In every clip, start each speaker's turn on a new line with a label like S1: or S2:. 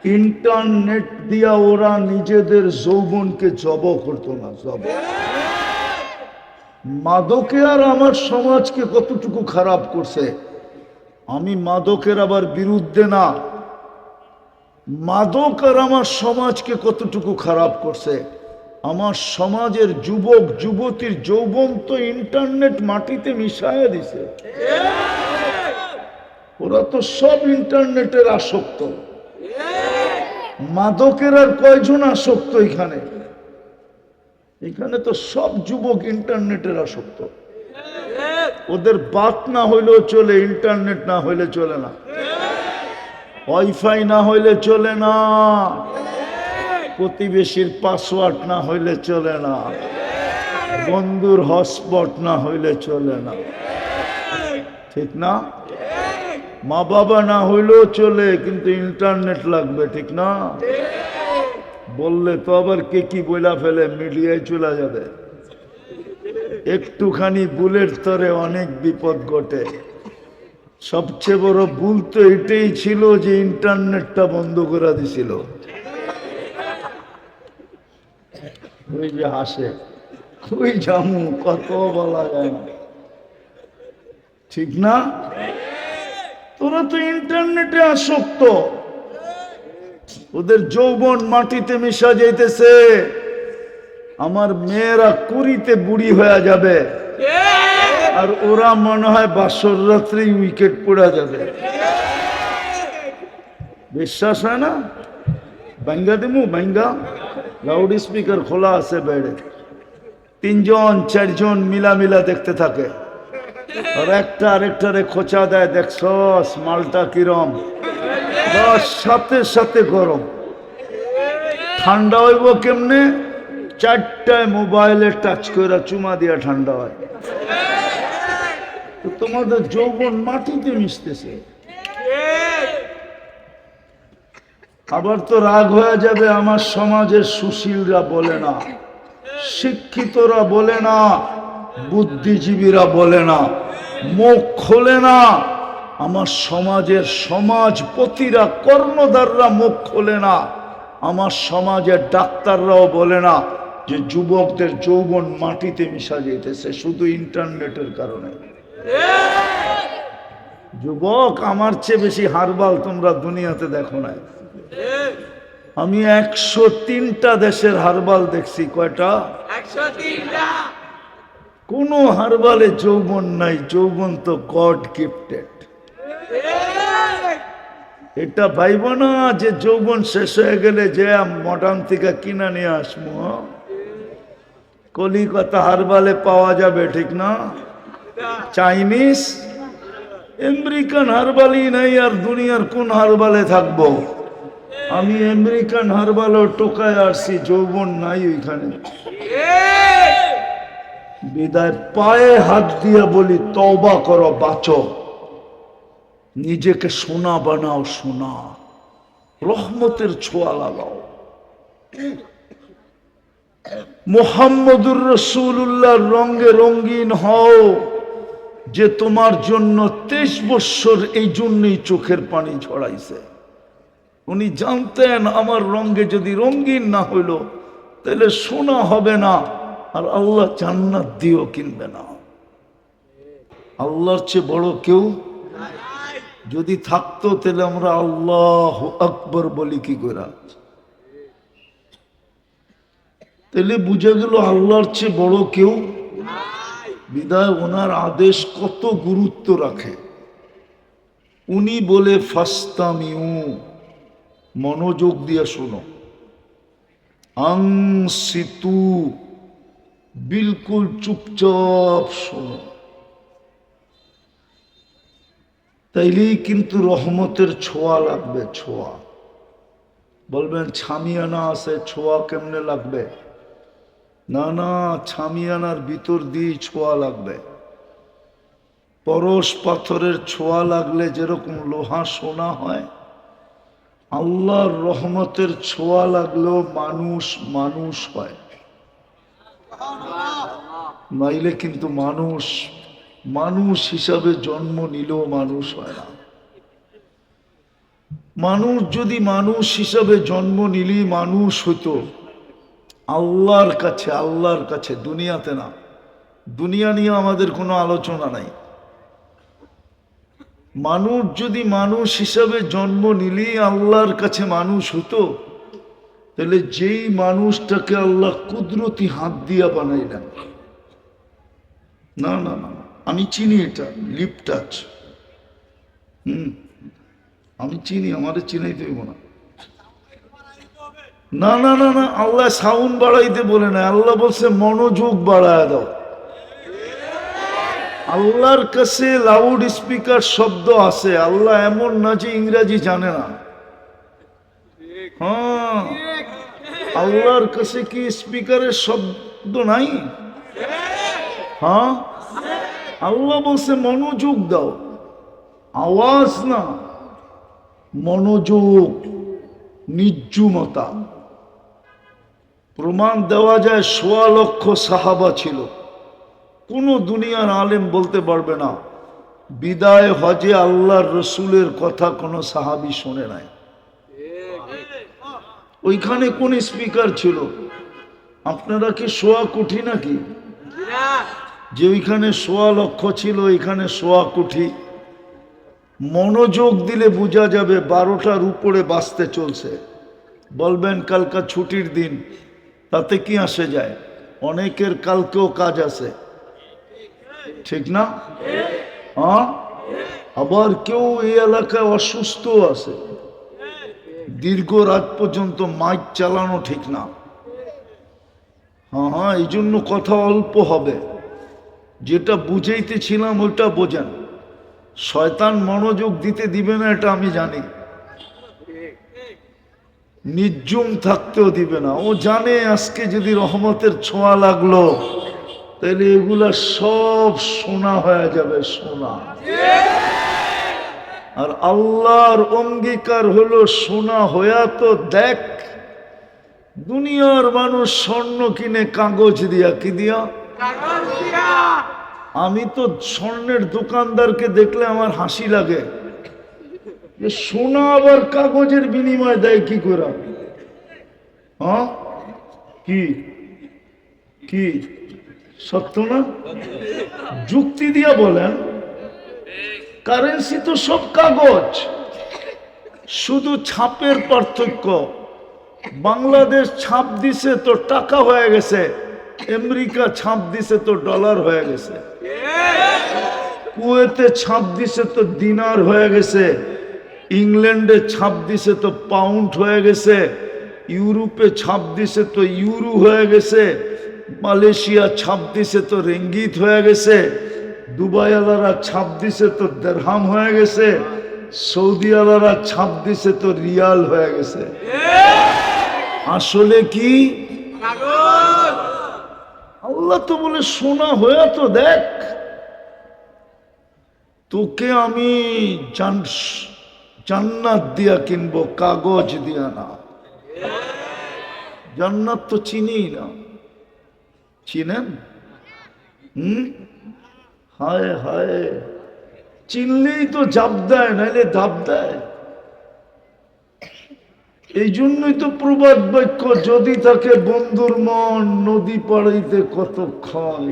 S1: Internet দিয়া ওরা নিজেদের যৌবনকে জব করতো না, জব। মাদকে আর আমার সমাজকে কতটুকু খারাপ করছে, আমি মাদকের আবার বিরুদ্ধে না, মাদক আর আমার সমাজকে কতটুকু খারাপ করছে। আমার সমাজের যুবক যুবতীর যৌবন তো ইন্টারনেট মাটিতে মিশাইয়া দিছে। ওরা তো সব ইন্টারনেটের আসক্ত। মাদকের আর কয়জন আসক্ত এখানে? এখানে তো সব যুবক ইন্টারনেটের আসক্ত। ওদের বাত না হইলেও চলে, ইন্টারনেট না হইলে চলে না, ওয়াইফাই না হইলে চলে না, প্রতিবেশীর পাসওয়ার্ড না হইলে চলে না, বন্ধুর হটস্পট না হইলে চলে না, ঠিক না? মা বাবা না হইলেও চলে, কিন্তু ইন্টারনেট লাগবে, ঠিক না? বললে তো আবার কে কি বইলা ফেলে, মিডিয়ায় চলে যাবে। একটুখানি ভুলের তরে অনেক বিপদ ঘটে। সবচেয়ে বড় ভুল তো এটাই ছিল যে ইন্টারনেটটা বন্ধ করে দিছিল। ওই যে হাসে, ওই জামু, কত বলা যায় না, ঠিক না? তোরা তো ইন্টারনেটে আসক্ত, ওদের যৌবন মাটিতে মিশা যাইতেছে। আমার মেয়েরা কুড়িতে বুড়ি হয়ে যাবে, আর ওরা মনে হয় বাসর রাত্রে উইকেট পড়া যাবে। বিশ্বাস হয় না? ভাঙ্গা দিমু, ভাঙ্গা। লাউড স্পিকার খোলা আছে বেড়ে, তিনজন চারজন মিলা দেখতে থাকে, আর একটা আরেকটারে খোঁচা দেয়, দেখছস মালটা কিরম, বাস সাথে সাথে গরম। ঠান্ডা হইব কেমনে? চারটায় মোবাইলে টাচ করে চুমা দিয়া ঠান্ডা হয়। তো তোমাদের যৌবন মাটিতে মিশতেছে। আবার তো রাগ হয়ে যাবে, আমার সমাজের সুশীলরা বলে না, শিক্ষিতরা বলে না, বুদ্ধিজীবীরা বলে না, মুখ খোলে না। আমার সমাজের সমাজপতিরা, কর্ণধাররা মুখ খোলে না। আমার সমাজের ডাক্তাররাও বলে না যে যুবকদের যৌবন মাটিতে মিশা যেতেছে শুধু ইন্টারনেটের কারণে। যুবক, আমার চেয়ে বেশি হারবাল তোমরা দুনিয়াতে দেখো না। আমি 103টা দেশের হারবাল দেখছি। কয়টা? 103টা। কোন হারবালে যৌবন নাই, যৌবন তো গড গিফটেড। এটা ভাইব না যে যৌবন শেষ হয়ে গেলে যে মডার্ন থেকে কিনা নিয়ে আসবো। কলিকাতা হারবালে পাওয়া যাবে, ঠিক না? চাইনিজ আমেরিকান হারবালই নাই, আর দুনিয়ার কোন হারবালে থাকবো? আমি আমেরিকান হারবালও টোকায় আসছি, যৌবন নাই ওইখানে। বিদায় পায়ে হাত দিয়ে বলি, তওবা করো, বাঁচো, নিজেকে সোনা বানাও, সোনা, রহমতের ছোঁয়া লাগাও। মুহাম্মদুর রাসূলুল্লাহর রঙে রঙিন হও, যে তোমার জন্য 23 বৎসর এই জন্যই চোখের পানি ঝরাইছে। উনি জানতেন আমার রঙে যদি রঙিন না হইল তাহলে সোনা হবে না, আর আল্লাহ জান্নাত দিয়েও কিনবে না। আল্লাহর চেয়ে বড় কেউ যদি থাকতো তাহলে আমরা আল্লাহু আকবার বলি কি করে? তাহলে বুঝে গেল আল্লাহর চেয়ে বড় কেউ। বিদায় ওনার আদেশ কত গুরুত্ব রাখে। উনি বলে ফাস্তামিউ, মনোযোগ দিয়ে শোনো, আনসিতু, বিলকুল চুপচাপ শোনো, তাইলেই কিন্তু রহমতের ছোঁয়া লাগবে। ছোঁয়া বলবেন ছামিয়ানা আছে, ছোঁয়া কেমনে লাগবে? না না, ছামিয়ানার ভিতর দিয়ে ছোঁয়া লাগবে। পরশ পাথরের ছোঁয়া লাগলে যেরকম লোহা সোনা হয়, আল্লাহর রহমতের ছোঁয়া লাগলেও মানুষ মানুষ হয়, নাইলে কিন্তু মানুষ মানুষ হিসাবে জন্ম নিলেও মানুষ হয় না। মানুষ যদি মানুষ হিসাবে জন্ম নিলি মানুষ হতো আল্লাহর কাছে, দুনিয়াতে না। দুনিয়া নিয়ে আমাদের কোনো আলোচনা নাই। মানুষ যদি মানুষ হিসাবে জন্ম নিলি আল্লাহর কাছে মানুষ হতো, তাহলে যেই মানুষটাকে আল্লাহ কুদরতি হাত দিয়া বানাইলেন, না না না, আমি চিনি এটা, লিপ টাচ। আমি চিনি, আমাদের চিনাইতে হইব না। না না না না, আল্লাহ সাউন্ড বাড়াইতে বলে না, আল্লাহ বলছে মনোযোগ বাড়ায় দাও। আল্লাহর কাছে লাউড স্পিকার শব্দ আছে, আল্লাহ এমন না যে ইংরেজি জানে না। হ্যাঁ, আল্লাহর কাছে কি স্পিকারের শব্দ নাই? হ্যাঁ, আল্লাহ বলছে মনোযোগ দাও, আওয়াজ না, মনোযোগ, নির্জুমতা। প্রমাণ দেওয়া যায় ১৬ লক্ষ সাহাবা ছিল। কোন দুনিয়ার আলেম বলতে পারবে না বিদায় হজে আল্লাহর রসুলের কথা কোন সাহাবী শোনে নাই। ওইখানে কোন স্পিকার ছিল? আপনারা কি ১৬ কোটি নাকি? যে ওইখানে ১৬ লক্ষ ছিল, ওইখানে ১৬ কোটি। মনোযোগ দিলে বোঝা যাবে ১২টার উপরে বাঁচতে চলছে। বলবেন কালকা ছুটির দিন, তাতে কি আসে যায়? অনেকের কালকেও কাজ আছে, ঠিক না? হ্যাঁ, আবার কেউ এই এলাকায় অসুস্থ আছে, দীর্ঘ রাত পর্যন্ত মাইক চালানো ঠিক না। হ্যাঁ হ্যাঁ, এই জন্য কথা অল্প হবে। যেটা বুঝাইতেছিলাম ওইটা বোঝেন। শয়তান মনোযোগ দিতে দিবে না, এটা আমি জানি। নির্জুম থাকতেও দিবে না। ও জানে আজকে যদি রহমতের ছোঁয়া লাগলো, তাহলে এগুলা সব সোনা হয়ে যাবে, সোনা। আর আল্লাহর অঙ্গীকার হলো সোনা হইয়া তো দেখ। দুনিয়ার মানুষ স্বর্ণ কিনে কাগজ দিয়া, কি দিয়া? আমি তো স্বর্ণের দোকানদারকে দেখলে আমার হাসি লাগে, যে সোনা আবার কাগজের বিনিময় দেয় কি করে? হ্যাঁ, কি কি সত্য না? যুক্তি দিয়া বলেন। কারেন্সি তো সব কাগজ, শুধু ছাপের পার্থক্য। বাংলাদেশ ছাপ দিছে তো টাকা হয়ে গেছে, আমেরিকা ছাপ দিছে তো ডলার হয়ে গেছে, কুয়েতে ছাপ দিছে তো দিনার হয়ে গেছে, ইংল্যান্ডে ছাপ দিছে তো পাউন্ড হয়ে গেছে, ইউরোপে ছাপ দিছে তো ইউরো হয়ে গেছে, মালয়েশিয়া ছাপ দিছে তো রিঙ্গিত হয়ে গেছে, দুবাই আলারা ছাপ দিছে তো দিরহাম হয়ে গেছে, সৌদি আলারা ছাপ দিছে তো রিয়াল হয়ে গেছে। আসলে কি? আল্লাহ তো বলে সোনা হয়ে তো দেখ। তোকে আমি জান্নাত দিয়া কিনবো, কাগজ দিয়া না। জান্নাত তো চিনি না, চিনেন? হায় হায়, চিনলেই তো জাপ দেয়, নাইলে ধাপ দেয়। এই জন্যই তো প্রবাদ বাক্য, যদি তাকে বন্ধুর মন নদী পাড়াইতে কতক্ষণ,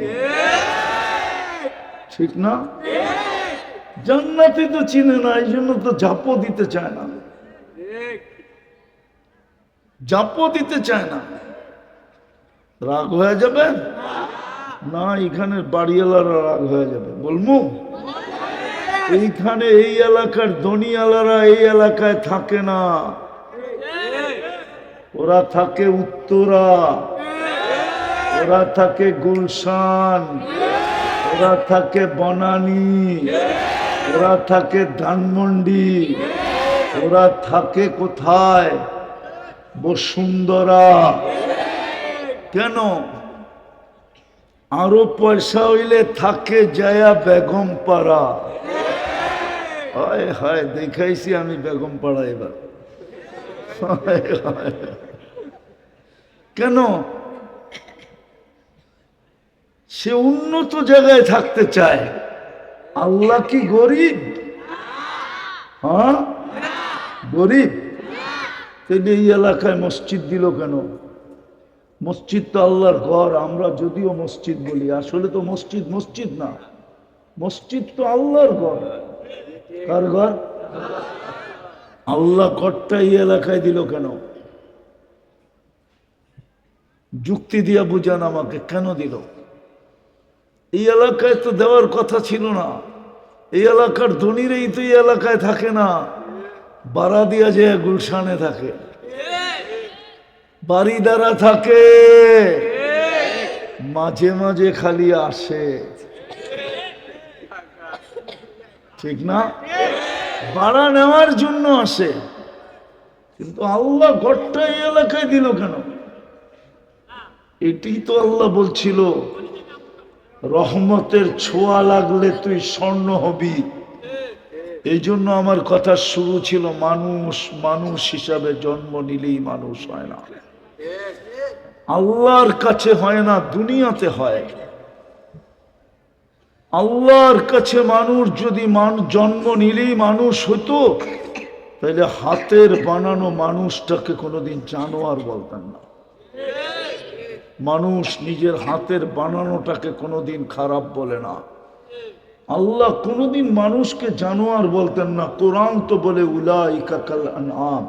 S1: ঠিক না? জান্নাতি তো চিনে না, এই জন্য তো ঝাপও দিতে চায় না, ঝাপও দিতে চায় না। রাগ হয়ে যাবে না, এখানে বাড়িওয়ালারা রাগ হয়ে যাবে। বলবো এইখানে এই এলাকার ধনীওয়ালারা এই এলাকায় থাকে না, ওরা থাকে উত্তরা, ওরা থাকে গুলশান, ওরা থাকে বনানী, ওরা থাকে ধানমন্ডি, ওরা থাকে কোথায়? বসুন্ধরা। কেন? আরো পয়সা হইলে থাকে যায়া বেগম পাড়া। হায় হায়, দেখাইছি আমি বেগম পাড়া এবার। কেন? সে উন্নত জায়গায় থাকতে চায়। আল্লাহ কি গরিব? হ্যাঁ, গরিব? তাহলে এই এলাকায় মসজিদ দিল কেন? মসজিদ তো আল্লাহর ঘর। আমরা যদিও মসজিদ বলি, আসলে তো মসজিদ মসজিদ না, মসজিদ তো আল্লাহর ঘর। কার ঘর? আল্লাহ ঘরটা এই এলাকায় দিল কেন? যুক্তি দিয়া বুঝান আমাকে, কেন দিল? এই এলাকায় তো দেওয়ার কথা ছিল না। এই এলাকার ধনীরাই তো এই এলাকায় থাকে না, বাড়া দিয়া যে গুলশানে থাকে, বাড়িদারা থাকে, মাঝে মাঝে খালি আসে, ঠিক না? ভাড়া নেওয়ার জন্য আসে। কিন্তু আল্লাহ ঘরটা এই এলাকায় দিল কেন? এটি তো আল্লাহ বলছিল, রহমতের ছোঁয়া লাগলে তুই স্বর্ণ হবি। এই জন্য আমার কথা শুরু ছিল, মানুষ মানুষ হিসাবে জন্ম নিলেই মানুষ হয় না, আল্লাহর কাছে হয় না, দুনিয়াতে হয়। আল্লাহর কাছে মানুষ যদি জন্ম নিলেই মানুষ হতো, তাহলে হাতের বানানো মানুষটাকে কোনোদিন জানোয়ার বলতেন না। মানুষ নিজের হাতের বানানোটাকে কোনোদিন খারাপ বলে না। আল্লাহ কোনোদিন মানুষকে জানোয়ার বলতেন না। কোরআন তো বলে উলাইকা কাল আনআম,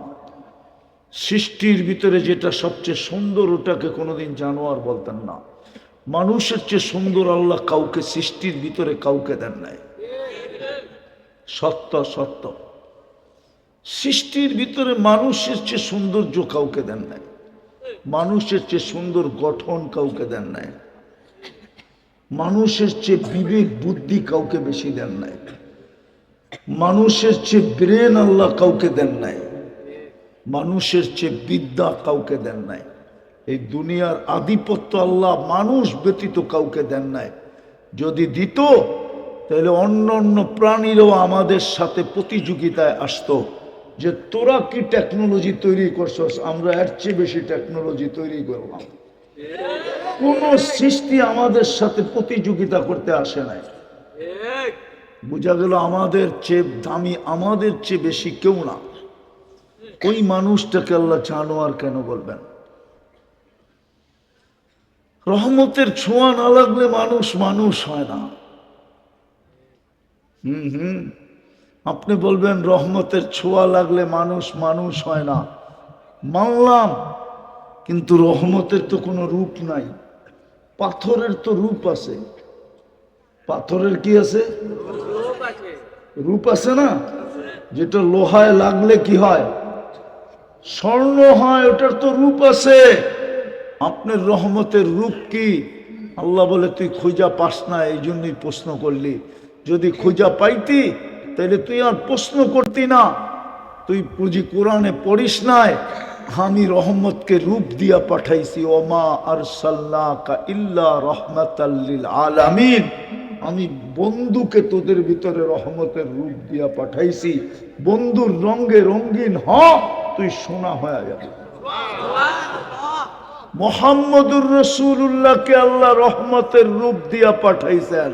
S1: সৃষ্টির ভিতরে যেটা সবচেয়ে সুন্দর ওটাকে কোনোদিন জানোয়ার বলতেন না। মানুষের চেয়ে সুন্দর আল্লাহ কাউকে সৃষ্টির ভিতরে কাউকে দেন নাই। সত্য সত্য, সৃষ্টির ভিতরে মানুষের চেয়ে সৌন্দর্য কাউকে দেন নাই, মানুষের চেয়ে সুন্দর গঠন কাউকে দেন নাই, মানুষের চেয়ে বিবেক বুদ্ধি কাউকে বেশি দেন নাই, মানুষের চেয়ে ব্রেন আল্লাহ কাউকে দেন নাই, মানুষের চেয়ে বিদ্যা কাউকে দেন নাই। এই দুনিয়ার আধিপত্য আল্লাহ মানুষ ব্যতীত কাউকে দেন নাই। যদি দিত তাহলে অন্য অন্য প্রাণীরাও আমাদের সাথে প্রতিযোগিতায় আসতো, যে তোরা কি টেকনোলজি তৈরি করছস, আমরা এর চেয়ে বেশি টেকনোলজি তৈরি করলাম। কোন সৃষ্টি আমাদের সাথে প্রতিযোগিতা করতে আসে নাই। বোঝা গেল আমাদের চেয়ে দামি, আমাদের চেয়ে বেশি কেউ না। ওই মানুষটাকে আল্লাহ জানোয়ার কেন বলবেন? রহমতের ছোঁয়া না লাগলে মানুষ মানুষ হয় না। আপনি বলবেন রহমতের ছোঁয়া লাগলে মানুষ মানুষ হয় না, মানলাম, কিন্তু রহমতের তো কোনো রূপ নাই। পাথরের তো রূপ আছে। পাথরের কি আছে? রূপ আছে না? যেটা লোহায় লাগলে কি হয়? স্বর্ণ হয়, ওটার তো রূপ আছে। আপনার রহমতের রূপ কি? আল্লাহ বলে তুই খুঁজা পাস না, এই জন্যই প্রশ্ন করলি। যদি খুঁজা পাইতি তাহলে তুই আর প্রশ্ন করতি না। তুই পুঁজি কোরআনে পড়িস নাই, আমি রহমতকে রূপ দিয়া পাঠাইছি, ওমা আরসালনাকা ইল্লা রাহমাতাল লিল আলামিন। আমি বন্ধুকে তোদের ভিতরে রহমতের রূপ দিয়া পাঠাইছি। বন্ধুর রঙে রঙিন হ, তুই সোনা হয়ে যাবে। মুহাম্মদুর রাসূলুল্লাহকে আল্লাহ রহমতের রূপ দিয়া পাঠাইছেন।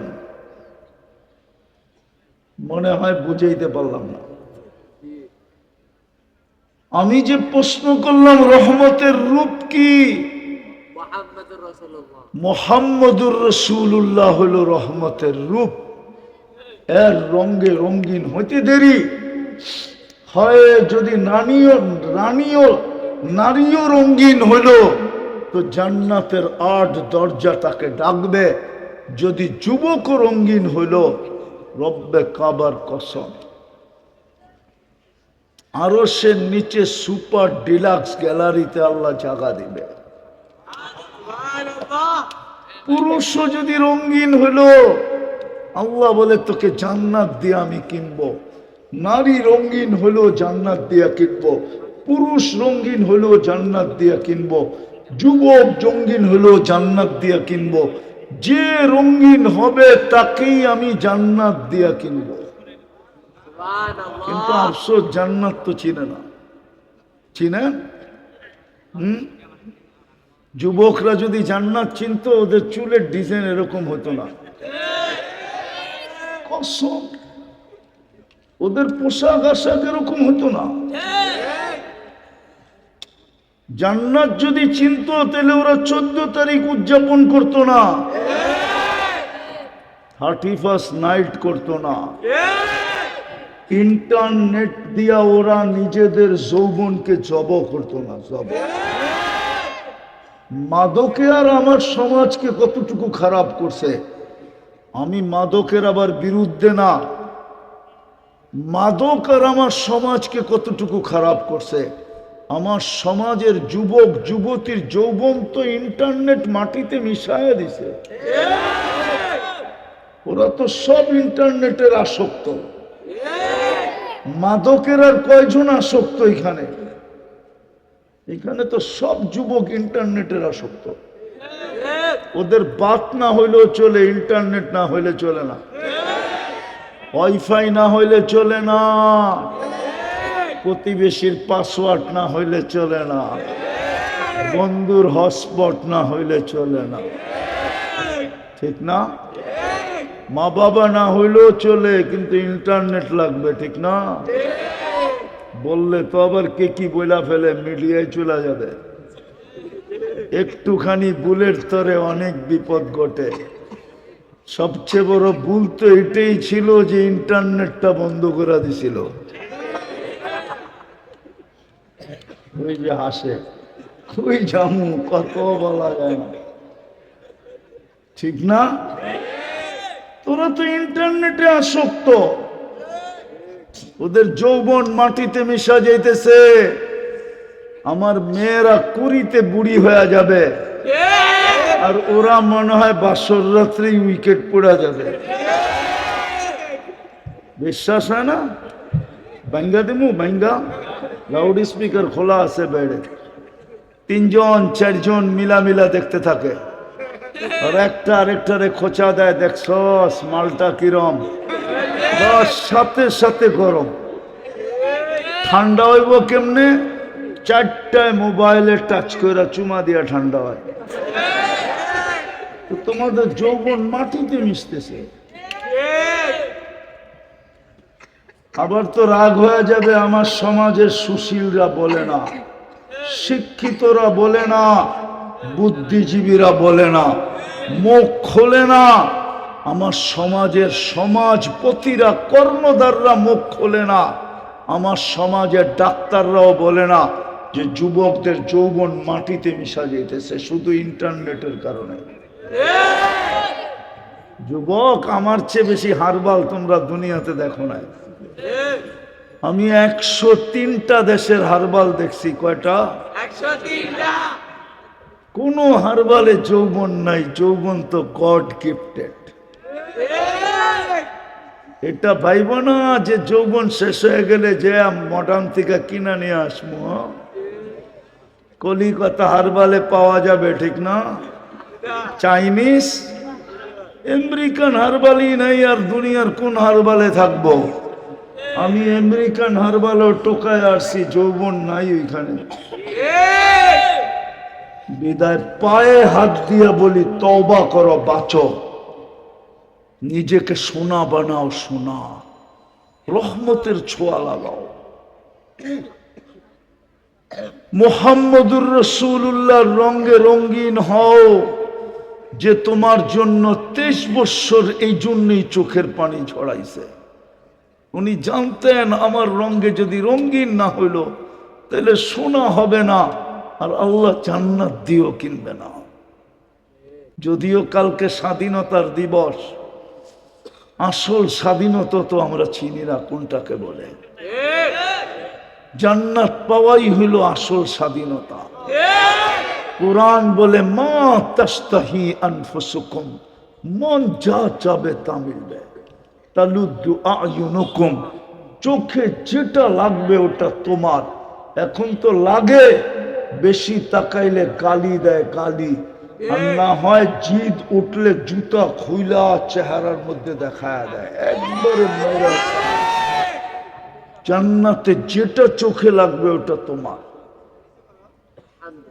S1: মনে হয় বুঝাইতে পারলাম না। আমি যে প্রশ্ন করলাম রহমতের রূপ কি, মুহাম্মদুর রাসূলুল্লাহ হলো রহমতের রূপ। এর রঙে রঙিন হইতে দেরি হয়। যদি নারীও রঙিন হইল তো জান্নাতের ৮ দরজা তাকে ডাকবে। যদি যুবক রঙিন হইল, রব্বে কাবার কসম, আরো সে নিচে সুপার ডিলাক্স গ্যালারিতে আল্লাহ জায়গা দিবে। পুরুষও যদি রঙিন হইল, আল্লাহ বলে তোকে জান্নাত দিয়ে আমি কিনবো। নারী রঙিন হইল, জান্নাত দিয়া কিনবো। পুরুষ রঙিন হইল, জান্নাত দিয়া কিনবো। যুবক রঙিন হইল, জান্নাত দিয়া কিনবো। যে রঙিন হবে তাকেই আমি জান্নাত দিয়া কিনবো। কিন্তু আফসোস, জান্নাত তো চিনে না। চিনেন? যুবকরা যদি জান্নাত চিনতো, ওদের চুলের ডিজাইন এরকম হতো না। কসম, ওদের পোশাক আশাক এরকম হতো না। জান্নাত যদি চিনতো তাহলে ওরা 14 তারিখ উদযাপন করতো না, 31st নাইট করতো না। ইন্টারনেট দিয়া ওরা নিজেদের যৌবনকে জব করতো না। জব মাদকে আর আমার সমাজকে কতটুকু খারাপ করছে। আমি মাদকের আবার বিরুদ্ধে না, মাদক আর আমার সমাজকে কতটুকু খারাপ করছে। আমার সমাজের যুবক যুবতীর যৌবন তো ইন্টারনেট মাটিতে মিশাইয়া দিছে। ওরা তো সব ইন্টারনেটের আসক্ত। মাদকের আর কয়জন আসক্ত এখানে? এখানে তো সব যুবক ইন্টারনেটের আসক্ত। ওদের বাত না হইলেও চলে, ইন্টারনেট না হইলে চলে না, ওয়াইফাই না হইলে চলে না, প্রতিবেশীর পাসওয়ার্ড না হইলে চলে না, বন্ধুর হটস্পট না হইলে চলে না, ঠিক না? মা বাবা না হইলেও চলে, কিন্তু ইন্টারনেট লাগবে, ঠিক না? বললে তো আবার কে কি বইলা ফেলে, মিডিয়ায় চলে যাবে। একটুখানি ভুলের তরে অনেক বিপদ ঘটে। সবচেয়ে বড় ভুল তো এটাই ছিল যে ইন্টারনেটটা বন্ধ করে দিছিল। ওই যে হাসে, ওই জামু কত বলা যায় না, ঠিক না? তোরা তো ইন্টারনেটে আসক্ত। ওদের যৌবন মাটিতে মিশা যাইতেছে। আমার মেয়েরা কুড়িতে বুড়ি হয়ে যাবে, আর ওরা মনে হয় বাসর রাত্রে উইকেট পড়া যাবে। বিশ্বাস হয় না? ব্যাঙ্গা দিমু, ব্যাঙ্গা লাউড স্পিকার খোলা আছে বেড়ে, 3 জন 4 জন মিলা দেখতে থাকে, আর একটা আরেকটারে খোঁচা দেয়, দেখছস মালটা কিরম, বাস সাথে সাথে গরম। ঠান্ডা হইব কেমনে? 4টায় মোবাইলে টাচ করে চুমা দিয়া ঠান্ডা হয়। তো তোমাদের যৌবন মাটিতে মিশতেছে। আবার তো রাগ হয়ে যাবে, আমার সমাজের সুশীলরা বলে না, শিক্ষিতরা বলে না, বুদ্ধিজীবীরা বলে না, মুখ খোলে না। আমার সমাজের সমাজপতিরা, কর্ণধাররা মুখ খোলে না। আমার সমাজের ডাক্তাররাও বলে না যে যুবকদের যৌবন মাটিতে মিশা যেতেছে শুধু ইন্টারনেটের কারণে। যুবক, আমার চেয়ে বেশি হারবাল তোমরা দুনিয়াতে দেখো না। আমি 103টা দেশের হারবাল দেখছি। কয়টা? 103টা। কোন হারবালে যৌবন নাই। যৌবন তো গড গিফটেড। এটা ভাইব না যে যৌবন শেষ হয়ে গেলে যে মডার্ন থেকে কিনা নিয়ে আসবো। কলিকাতা হারবালে পাওয়া যাবে, ঠিক না? চাইনিজ আমেরিকান হারবালই নাই, আর দুনিয়ার কোন হারবালে থাকবো? আমি আমেরিকান হারবালও টোকায় আসছি, যৌবন নাই ওইখানে। বিদায় পায়ে হাত দিয়ে বলি, তওবা করো, বাঁচো, নিজেকে সোনা বানাও, সোনা, রহমতের ছোঁয়া লাগাও। মুহাম্মদুর রাসূলুল্লাহর রঙে রঙিন হও, যে তোমার জন্য 23 বছর এই জন্যই চোখের পানি ঝরাইছে। উনি জানতেন আমার রঙে যদি রঙিন না হইল তাহলে সোনা হবে না, আর আল্লাহ জান্নাত দিও কিনবে না। যদিও কালকে স্বাধীনতার দিবস, আসল স্বাধীনতা তো আমরা চিনি না কোনটাকে বলে। জান্নাত পাওয়াই হইল আসল স্বাধীনতা। কুরআন বলে, মা তাস্তাহি আনফুসুকুম, মন যা চাবে তা মিলবে। তালুদ্দু আয়ুনুকুম, চোখে যেটা লাগবে ওটা তোমার। এখন তো লাগে, বেশি তাকাইলে গালি দেয়, গালি। আর না হয় জিদ উঠলে জুতা খুইলা চেহারার মধ্যে দেখায় দেয়, একবারে মেরা। জান্নাতে যেটা চোখে লাগবে ওটা তোমার।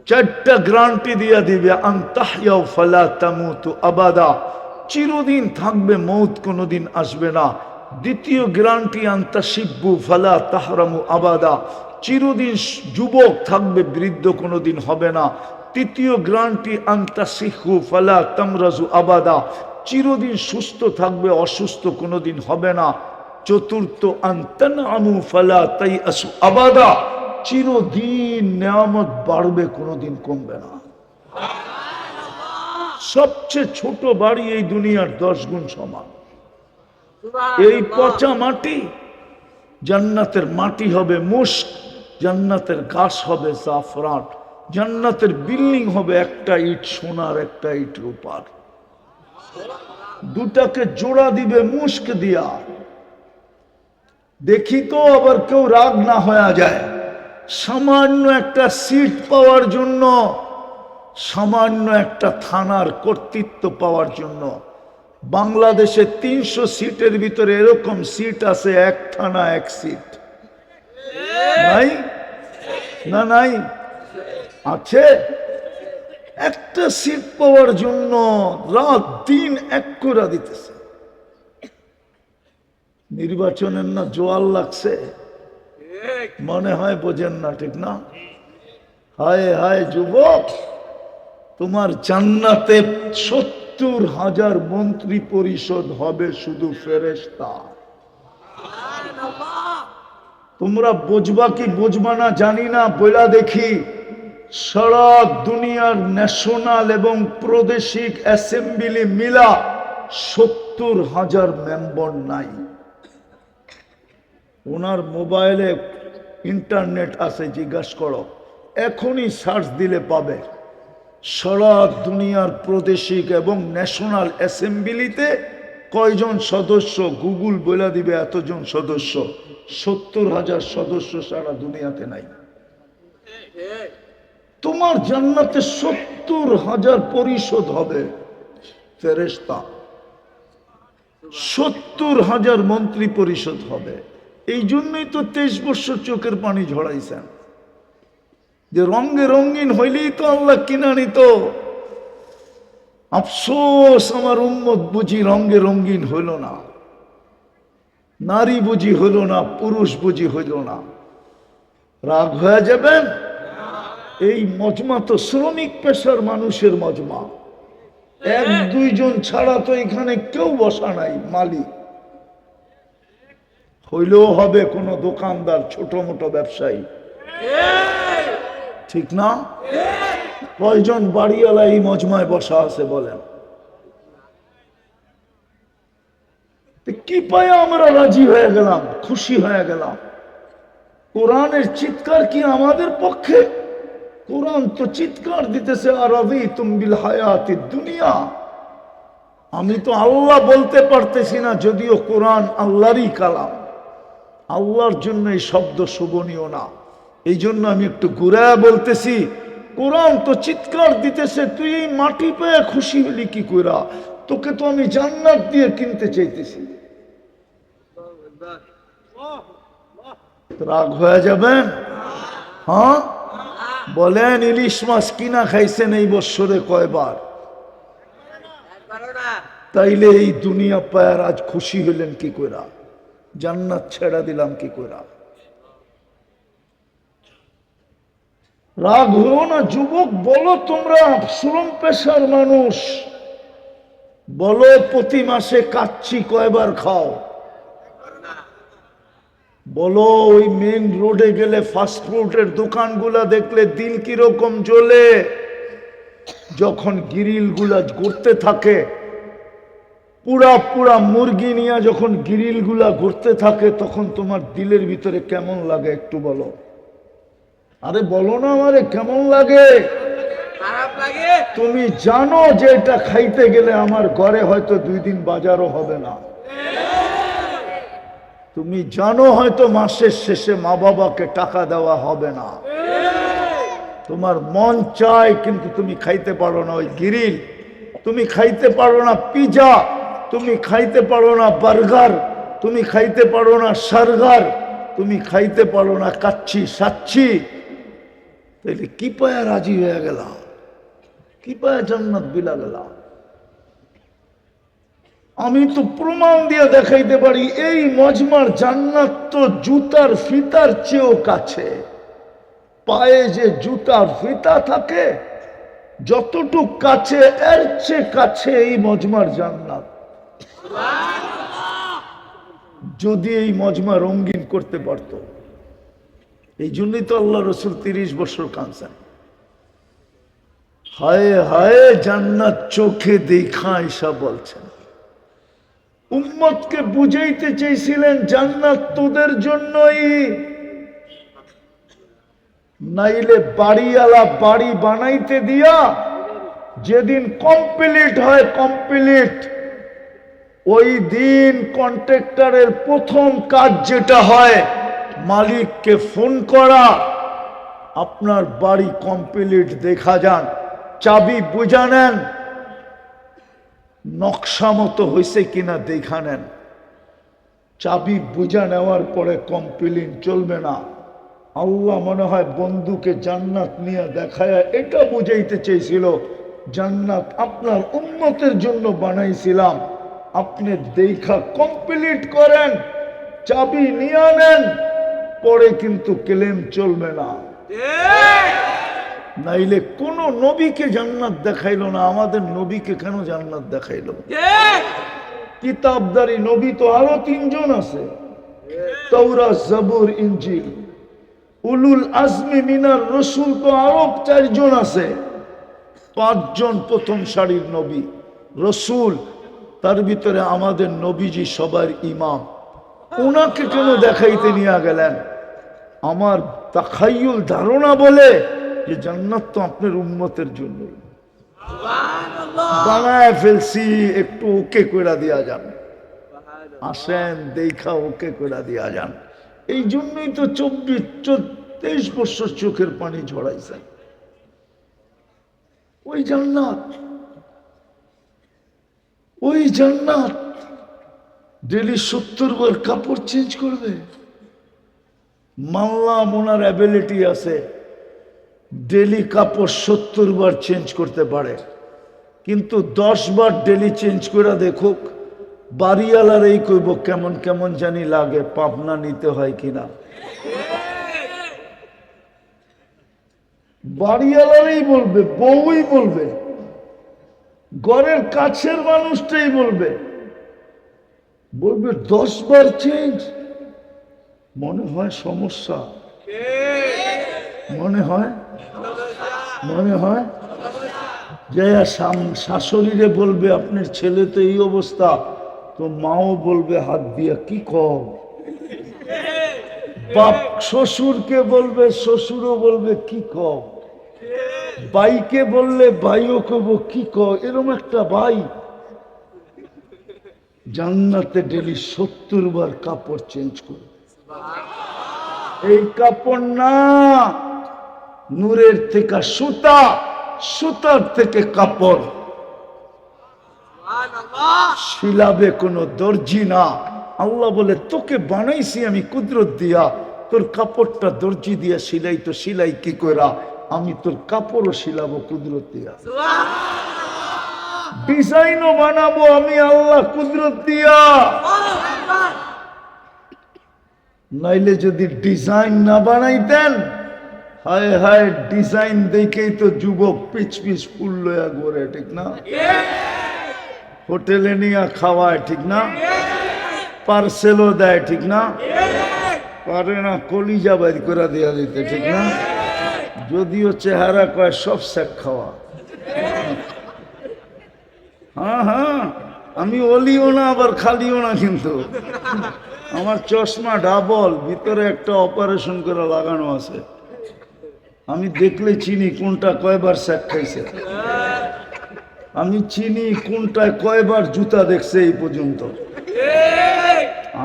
S1: 4টা গ্যারান্টি দিয়া দিবে, আনতাহইয়া ফালা তামুতু আবাদা, চিরদিন থাকবে, মৌত কোনোদিন আসবে না। দ্বিতীয় গ্যারান্টি আন্তা শিব্বু ফালা তাহরামু আবাদা, চিরদিন যুবক থাকবে, বৃদ্ধ কোনোদিন হবে না। তৃতীয় গ্যারান্টি আন্তা সিহু ফালা তামরাজু আবাদা, চিরদিন সুস্থ থাকবে, অসুস্থ কোনোদিন হবে না। চতুর্থ আন্তানআমু ফালা তাইআসু আবাদা, চিরদিন নেয়ামত বাড়বে, কোনোদিন কমবে না। সবচেয়ে ছোট বাড়ি এই দুনিয়ার 10 গুণ সমান। এই পচা মাটি, জান্নাতের মাটি হবে মুস্ক, জান্নাতের গাছ হবে জাফরান, জান্নাতের বিল্ডিং হবে একটা ইট সোনার, একটা ইট রূপার। দুটাকে জোড়া দিবে মুস্ক দিয়া। দেখি তো আবার কেউ রাগ না হয়ে যায়। সামান্য একটা সিট পাওয়ার জন্য, সামান্য একটা থানার কর্তৃত্ব পাওয়ার জন্য, বাংলাদেশে 300 সিটের ভিতরে এরকম সিট আছে, এক থানা এক সিট নাই না? নাই, আছে। একটা সিট পাওয়ার জন্য রাত দিন এক করে দিতেছে। নির্বাচনের না জোয়ার লাগছে, মনে হয় বোঝেন না, ঠিক না? হায় হায় যুবক, তোমার জান্নাতে 70,000 মন্ত্রী পরিষদ হবে, শুধু ফেরেশতা। তোমরা বুঝবা কি বুঝবা না জানি না, বইলা দেখি। সারা দুনিয়ার ন্যাশনাল এবং প্রাদেশিক অ্যাসেম্বলি মিলা 70,000 মেম্বার নাই। ওনার মোবাইলে ইন্টারনেট আছে, জিজ্ঞাসা করো, এখনই সার্চ দিলে পাবে। সারা দুনিয়ার প্রাদেশিক এবং ন্যাশনাল অ্যাসেম্বলিতে কয়জন সদস্য, গুগল বলে দিবে এতজন সদস্য। 70,000 সদস্য সারা দুনিয়াতে নাই। তোমার জান্নাতে 70,000 পরিষদ হবে ফেরেশতা, 70,000 মন্ত্রী পরিষদ হবে। এই জন্যই তো 23 বছর চোখের পানি ঝরাইছেন, যে রঙে রঙিন হইলেই তো আল্লাহ কিনা নিত। আফসোস, আমার উম্মত বুঝি রঙে রঙিন হইল না, নারী বুঝি হইল না, পুরুষ বুঝি হইল না। রাগ হয়ে যাবেন? এই মজমা তো শ্রমিক পেশার মানুষের মজমা। 1-2 জন ছাড়া তো এখানে কেউ বসা নাই। মালিক হইলেও হবে কোন দোকানদার, ছোট মোটো ব্যবসায়ী, ঠিক না? কয়জন বাড়িওয়ালা এই মজমায় বসা আছে বলেন? কি পায় আমরা রাজি হয়ে গেলাম, খুশি হয়ে গেলাম? কোরআনের চিৎকার কি আমাদের পক্ষে? কোরআন তো চিৎকার দিতেছে, আরবি তুমবিল হায়াতি দুনিয়া। আমি তো আল্লাহ বলতে পারতেছি না, যদিও কোরআন আল্লাহরই কালাম। আল্লাহর জন্য এই শব্দ শোভনীয় না, এই জন্য আমি একটু ঘুরায় বলতেছি। কোরআন তো চিৎকার দিতেছে, তুই এই মাটি পেয়ে খুশি হলি কি কইরা? তোকে তো আমি জান্নাত দিয়ে কিনতে চাইতেছি। রাগ হয়ে যাবেন? হ্যাঁ বলেন, ইলিশ মাছ কিনা খাইছেন এই বৎসরে কয়বার? তাইলে এই দুনিয়া পায়ার আজ খুশি হইলেন কি কইরা? জান্নাত ছেড়া দিলাম কি কইরা? রাগ হলো না যুবক। বলো, তোমরা শ্রম পেশার মানুষ, বলো প্রতি মাসে কাচ্চি কয়বার খাও? বলো, ওই মেন রোডে গেলে ফাস্টফুডের দোকানগুলা দেখলে দিল কিরকম জ্বলে? যখন গ্রিল গুলা ঘুরতে থাকে, পুরা পুরা মুরগি নিয়ে যখন গ্রিল গুলা ঘুরতে থাকে, তখন তোমার দিলের ভিতরে কেমন লাগে একটু বলো? আরে বলো না আমারে, কেমন লাগে? খারাপ লাগে। তুমি জানো যে এটা খাইতে গেলে আমার ঘরে হয়তো 2 দিন বাজারও হবে না। তুমি জানো হয়তো মাসের শেষে মা বাবাকে টাকা দেওয়া হবে না। তোমার মন চায়, কিন্তু তুমি খাইতে পারো না ওই গ্রিল, তুমি খাইতে পারো না পিজা, তুমি খাইতে পারো না বার্গার, তুমি খাইতে পারো না সার্গার, তুমি খাইতে পারো না কাচ্ছি সাচ্ছি। তাইলে কি পায়া রাজি হয়ে গেলাম? কি পায়া জান্নাত বিলা গেলাম? আমি তো প্রমাণ দিয়ে দেখাইতে পারি, এই মজমার জান্নাত তো জুতার ফিতার চেয়েও কাছে। পায়ে যে জুতার ফিতা থাকে যতটুক কাছে, এর চেয়ে কাছে এই মজমার জান্নাত। যদি এই মজমা রঙিন করতে পারত। এই জন্যই তো আল্লাহ রসুল 30 বছর কাঁদছেন। হায় হায় জান্নাত চোখে দেখা ঈসা বলছেন। উম্মতকে বুঝাইতে চেয়েছিলেন জান্নাত তোদের জন্যই, নাইলে বাড়িওয়ালা বাড়ি বানাইতে দিয়া যেদিন কমপ্লিট হয়, কমপ্লিট ওই দিন কন্ট্রাক্টরের প্রথম কাজ যেটা হয় মালিককে ফোন করা, আপনার বাড়ি কমপ্লিট দেখা যান, চাবি বুঝা নেন, নকশা মতো হয়েছে কিনা দেখা নেন। চাবি বুঝা নেওয়ার পরে কমপ্লিট চলবে না। আল্লাহ মনে হয় বন্ধুকে জান্নাত নিয়ে দেখায় এটা বুঝাইতে চেয়েছিল, জান্নাত আপনার উম্মতের জন্য বানাইছিলাম, আপনি দেখা কমপ্লিট করেন, চাবি নিয়ে নেন, পরে কিন্তু ক্লেম চলবে না। নাইলে কোন নবীকে জান্নাত দেখাইলো না, আমাদের নবীকে কেন জান্নাত দেখাইলো? কিতাবদারি নবী তো আরো 3 জন আছে, তাওরাত, জাবুর, ইনজিল। উলুল আজমি মিনার রসুল তো আরো 4 জন আছে, 5 জন প্রথম সারির নবী রসুল, তার ভিতরে আমাদের নবীজি সবার ইমাম। ওনাকে কেন দেখাইতে নিয়ে গেলেন? আমার তাখায়ুল ধারণা বলে যে জান্নাত তো আপনার উম্মতের জন্য বানায় ফেলছি, একটু ওকে করে দিয়া যান, আসেন দেখা ওকে করে দিয়া যান। এই জন্যই তো 23 বছর চোখের পানি ঝরাইছেন। ওই জান্নাত, ওই জান্নাত ডেলি 70 বার কাপড় চেঞ্জ করবে। মানলাম ওনার অ্যাবিলিটি আছে, ডেলি কাপড় 70 বার চেঞ্জ করতে পারে, কিন্তু 10 বার ডেলি চেঞ্জ করে দেখুক, বাড়িওয়ালার এই কইব কেমন কেমন জানি লাগে, পাবনা নিতে হয় কিনা। বাড়িওয়ালারই বলবে, বউই বলবে, ঘরের কাছের মানুষটাই বলবে, বলবে 10 বার চেঞ্জ, মনে হয় সমস্যা, মনে হয় যে শাশুড়িরে বলবে আপনার ছেলে তো এই অবস্থা, তো মাও বলবে হাত দিয়া কি কও, বাপ শ্বশুরকে বলবে, শ্বশুরও বলবে কি কও, ভাইকে বললে ভাইও কব কি কও। এরকম একটা ভাই জান্নাতে ডেলি 70 বার কাপড় চেঞ্জ করে। এই কাপড় না, নূরের থেকে সুতা, সুতার থেকে কাপড়, শিলাবে কোনো দর্জি না। আল্লাহ বলে তোকে বানাইছি আমি কুদরত দিয়া, তোর কাপড়টা দর্জি দিয়া সিলাই, তো সিলাই কি করা, আমি তোর কাপড়ও শিলাবো কুদরত দিয়া, ডিজাইনও বানাবো আমি আল্লাহ কুদরত দিয়া। নাইলে যদি ডিজাইন না বানাইতেন, হায় হায় ডিজাইন দেখেই তো যুবক পিচ পিচ ফুল লয়া ঘোরে, ঠিক না? হোটেলে নিয়ে খাওয়ায়, ঠিক না? পার্সেলও দেয়, ঠিক না? পারে না কলিজা বাইর করে দেওয়া দিতে, ঠিক না? যদিও চেহারা কয় সব শেখ খাওয়া। হ্যাঁ হ্যাঁ, আমি অলিও না আবার খালিও না, কিন্তু আমার চশমা ডাবল, ভিতরে একটা অপারেশন করে লাগানো আছে। আমি দেখলে চিনি কোনটা কয়বার শেখ খাইছে, আমি চিনি কোনটায় কয়বার জুতা দেখছে এই পর্যন্ত।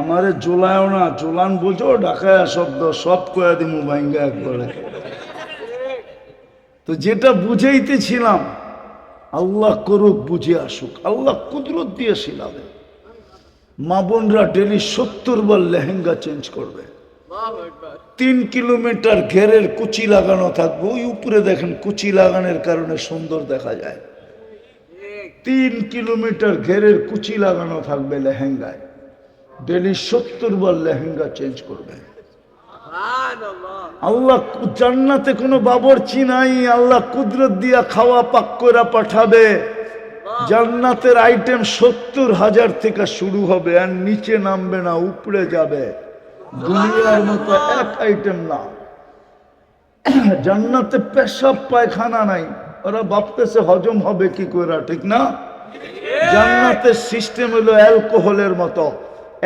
S1: আমারে জোলায়ও না, জোলান বোঝো, ঢাকায়া শব্দ, সব কয়া দিমু ভাঙ্গা একবারে। তো যেটা বুঝাইতেছিলাম, আল্লাহ করুক বুঝে আসুক, আল্লাহ কুদরত দিয়ে শিলাবে। মা বোনরা ডেলি 70 বার লেহেঙ্গা চেঞ্জ করবে। 3 কিলোমিটার ঘেরের কুচি লাগানো থাকবে, ওই উপরে দেখেন কুচি লাগানোর কারণে সুন্দর দেখা যায়। 3 কিলোমিটার ঘেরের কুচি লাগানো থাকবে লেহেঙ্গায়, ডেলি 70 বার লেহেঙ্গা চেঞ্জ করবে। আল্লাহ জান্নাতে কোনো বাবরচি নাই, আল্লাহ কুদরত দিয়া খাওয়া পাক করে পাঠাবে। জান্নাতের আইটেম 70,000 থেকে শুরু হবে, আর নিচে নামবে না, উপরে যাবে। দুনিয়ার মতো এক আইটেম না। জান্নাতে পেশাব পায়খানা নাই, ওরা ভাবতেছে হজম হবে কি করে, ঠিক না? জান্নাতের সিস্টেম হলো অ্যালকোহলের মতো,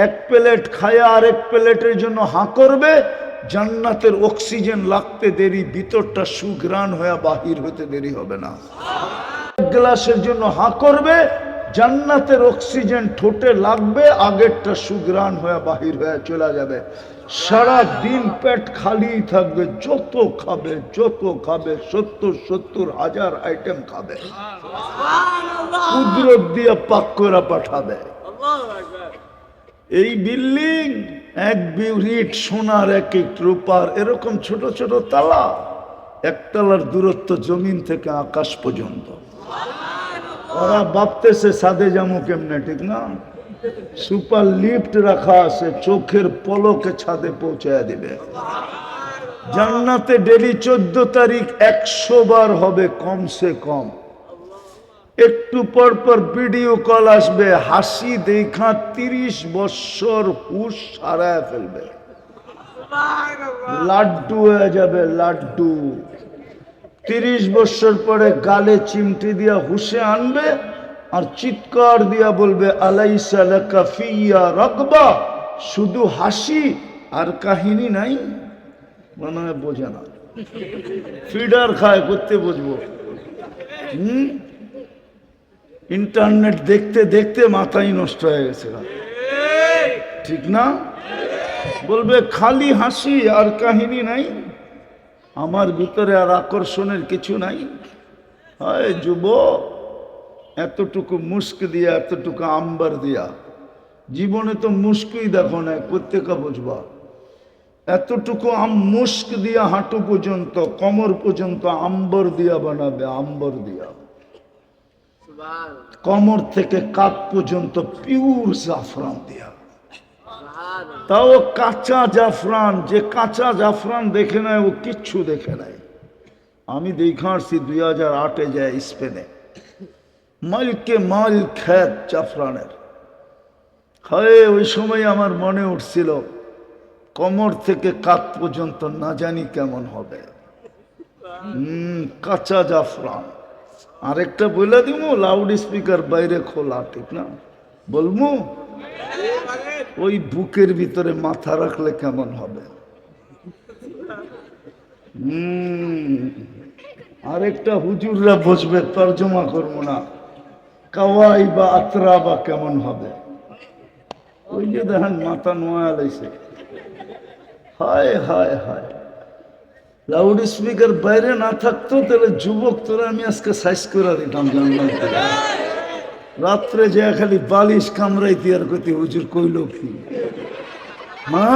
S1: এক প্লেট খায়া আরেক প্লেটের জন্য হাঁ করবে। জান্নাতের অক্সিজেন লাগতে দেরি, ভিতরটা সুঘ্রাণ হয়ে বাহির হতে দেরি হবে না। এক গ্লাসের জন্য হাঁ করবে, জান্নাতের অক্সিজেন ঠোঁটে লাগবে, আগেরটা সুঘ্রাণ হয়ে বাহির হয়ে চলে যাবে। সারা দিন পেট খালি থাকবে, যত খাবে যত খাবে, 70,000 আইটেম খাবে, কুদরত দিয়ে পাক করে পাঠাবে। এই বিল্ডিং এক বিউরিট সোনার, এক এক রূপার, এরকম ছোট ছোট তালা, একতলার দূরত্ব জমিন থেকে আকাশ পর্যন্ত। ওরা ভাবতেছে ছাদে যাবো কেমনে, ঠিক না? সুপার লিফট রাখা আছে, চোখের পলকে ছাদে পৌঁছায় দিবে। জান্নাতে ডেলি 14 তারিখ 100 বার হবে কমসে কম। একটু পর পর ভিডিও কল আসবে, হাসি দেখা 30 বছর হুশ হারায় ফেলবে, লাড্ডু হয়ে যাবে লাড্ডু। 30 বছর পরে গালে চিমটি দিয়া হুশে আনবে, আর চিৎকার দিয়া বলবে আলাইসা লাকা ফিয়া রাগবা, শুধু হাসি আর কাহিনী নাই। মনে হয় বোঝে না, ফিডার খায়, করতে বুঝবো। ইন্টারনেট দেখতে দেখতে মাথাই নষ্ট হয়ে গেছে, ঠিক না? বলবে খালি হাসি আর কাহিনী নাই, আমার ভিতরে আর আকর্ষণের কিছু নাই। হয় যুবক, এতটুকু মুস্ক দিয়া, এতটুকু আম্বার দিয়া, জীবনে তো মুস্কই দেখো না, প্রত্যেকা বুঝবা। এতটুকু মুস্ক দিয়া হাঁটু পর্যন্ত, কোমর পর্যন্ত আম্বর দিয়া বানাবে, আম্বর দিয়া। কোমর থেকে কাঁধ পর্যন্ত পিওর জাফরান দিয়া, তাও কাঁচা জাফরান। যে কাঁচা জাফরান দেখে নাই ও কিচ্ছু দেখে নাই। আমি দেখে আসছি 2008-এ যায় স্পেনে, মাইলকে মাইল খ্যাত জাফরানের। হয় ওই সময় আমার মনে উঠছিল কোমর থেকে কাঁধ পর্যন্ত না জানি কেমন হবে। কাঁচা জাফরান। আরেকটা বলে দিব, লাউড স্পিকার বাইরে খোলা, ঠিক না? বলবো ওই বুকের ভিতরে মাথা রাখলে কেমন হবে। আরেকটা হুজুররা বসবে, তর্জমা করবো না, কাওয়াই বা আতরা বা কেমন হবে। ওই যে দেখেন মাথা নোয়া লাইছে, হায় হায় হায়। লাউড স্পিকার বাইরে না থাকতো তাহলে যুবক তোরা আমি আজকে সাইজ করে দিতাম জানলাম। রাত্রে যে খালি বালিশ কামড়াইতে আর কইতে হুজুর কইল কি। মা,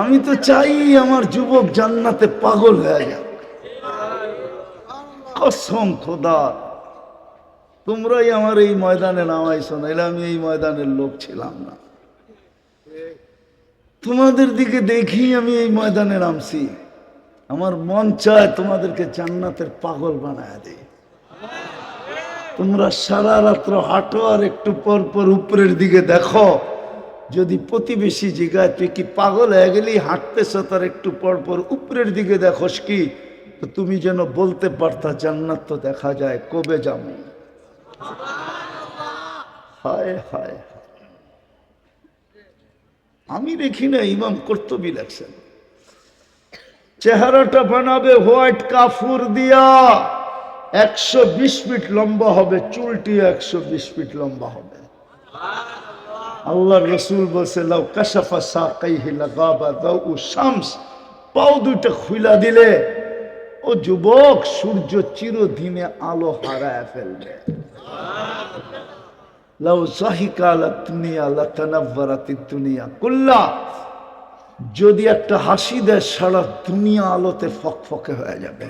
S1: আমি তো চাই আমার যুবক জান্নাতে পাগল হয়ে যাক, কসম খোদা। তোমরাই আমার এই ময়দানে নামাইছো, নাইলে আমি এই ময়দানের লোক ছিলাম না। তোমাদের দিকে দেখি আমি এই ময়দানে নামছি। আমার মন চায় তোমাদেরকে জান্নাতের পাগল বানায় দেয়। তোমরা সারা রাত্র হাঁটো, আর একটু পর পর উপরের দিকে দেখো। যদি প্রতিবেশী জিগায় তুই কি পাগল হয়ে গেলি, হাঁটতেছ, তার একটু পর পর উপরের দিকে দেখোস কি, তো তুমি যেন বলতে পারতা জান্নাত তো দেখা যায়, কবে যাবো। হায় হায়, আমি দেখি না, ইমাম কর্তবী লেখছেন চেহারাটা বানাবে হোয়াইট কাফুর দিয়া, 120 ফিট লম্বা হবে, চুলটি 120 ফিট লম্বা হবে। আল্লাহর রাসূল বলছে লাউ কাশাফা সাকাইহি লাগাবা দাউ শামস, পাও দুইটা খুইলা দিলে ও যুবক সূর্য চিরদিনে আলো হারায় ফেলবে। লাউ যাহিকা লাতুনিয়া লাতানাওয়ারাতিদ দুনিয়া কুল্লা, যদি একটা হাসি দেয় সারা দুনিয়া আলোতে ফকফকে হয়ে যাবে।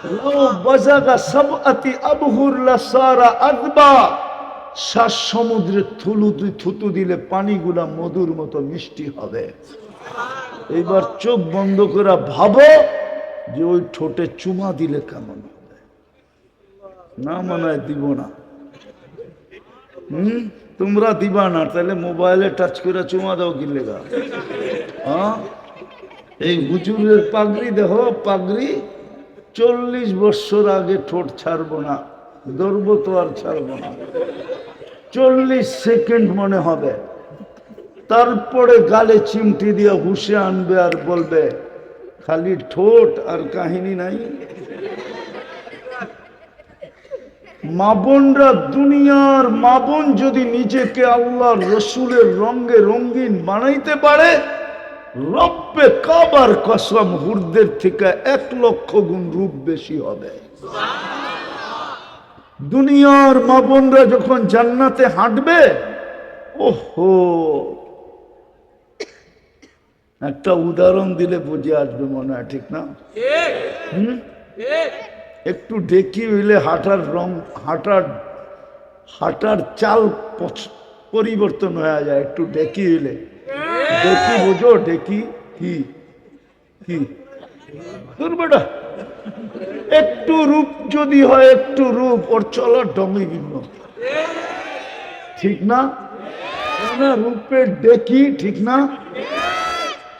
S1: লাউ বাজাগা সাবআতি আবহুর লাসারা আযবা, 7 সমুদ্রে থুতু দিলে পানিগুলা মধুর মতো মিষ্টি হবে। এইবার চোখ বন্ধ করে ভাবো যে ওই ঠোঁটে চুমা দিলে কেমন হবে। না মনে দিব না। তোমরা দিবা না, তাহলে মোবাইলে টাচ করে চুমা দাও কি লেগা? হ্যাঁ, এই হুজুরের পাগড়ি দেখো, পাগড়ি 40 বছর আগে ঠোঁট ছাড়বো না, ধরবো তো আর ছাড়বো না, 40 সেকেন্ড মনে হবে, তারপরে গালে চিমটি দিয়ে হুশে আনবে আর বলবে খালি ঠোঁট আর কাহিনী নাই। মা বোনরা, দুনিয়ার মা বোন যদি নিজেকে আল্লাহ রসুলের রঙে রঙিন বানাইতে পারে, রব্বে কাবার কসম হুরদের থেকে 1 লক্ষ গুণ রূপ বেশি হবে। দুনিয়ার মা বোনরা যখন জান্নাতে হাঁটবে, ওহো, একটা উদাহরণ দিলে বুঝে আসবে মনে হয়, ঠিক না? একটু ডেকি হইলে হাঁটার রং, হাঁটার চাল পরিবর্তন হয়ে যায়। একটু ডেকি হইলে, ডেকি বুঝো? ডেকি কি কি বেটা, একটু রূপ যদি হয়, একটু রূপ, ওর চলার ঢঙ্গই ভিন্ন, ঠিক না? রূপের ডেকি, ঠিক না?